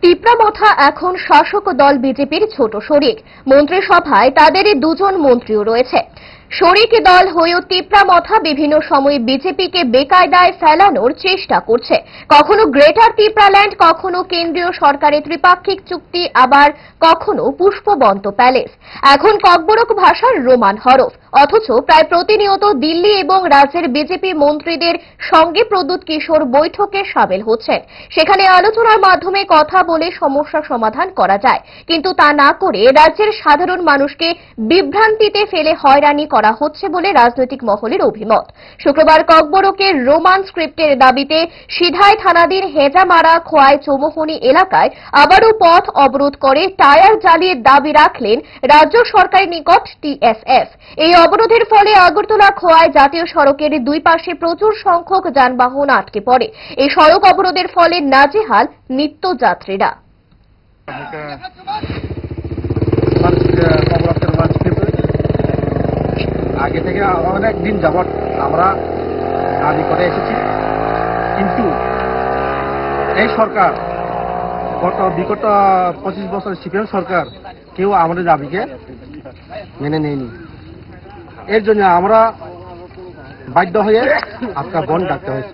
তিপ্রামথা এখন শাসক দল বিজেপির ছোট শরিক। মন্ত্রিসভায় তাদেরই দুজন মন্ত্রীও রয়েছে। শরিক দল হয়েও তিপ্রামথা বিভিন্ন সময়ে বিজেপিকে বেকায়দায় ফেলানোর চেষ্টা করছে। কখনো গ্রেটার তিপ্রাল্যান্ড, কখনো কেন্দ্রীয় সরকারের ত্রিপাক্ষিক চুক্তি, আবার কখনো পুষ্পবন্ত প্যালেস, এখন ককবরক ভাষার রোমান হরফ। অথচ প্রায় প্রতিনিয়ত দিল্লি এবং রাজ্যের বিজেপি মন্ত্রীদের সঙ্গে প্রদ্যুৎ কিশোর বৈঠকে সামিল হচ্ছেন। সেখানে আলোচনার মাধ্যমে কথা বলে সমস্যা সমাধান করা যায়, কিন্তু তা না করে রাজ্যের সাধারণ মানুষকে বিভ্রান্তিতে ফেলে হয়রানি করা হচ্ছে বলে রাজনৈতিক মহলের অভিমত। শুক্রবার ককবরকের রোমান স্ক্রিপ্টের দাবিতে সিধাই থানাধীন হেজামারা খোয়াই চৌমুহনী এলাকায় আবারও পথ অবরোধ করে টায়ার জ্বালিয়ে দাবি রাখলেন রাজ্য সরকারের নিকট টিএসএফ। এই অবরোধের ফলে আগরতলা খোয়াই জাতীয় সড়কের দুই পাশে প্রচুর সংখ্যক যানবাহন আটকে পড়ে। এই সড়ক অবরোধের ফলে নাজেহাল নিত্যযাত্রীরা। আগে থেকে অনেক দিন যাবৎ আমরা দাবি করে এসেছি, কিন্তু এই সরকার বিগত 25 বছর সিপিএম সরকার কেউ আমাদের দাবিকে মেনে নেয়নি। এর জন্য আমরা বাধ্য হয়ে আজকে বন্ধ ডাকতে হয়েছে।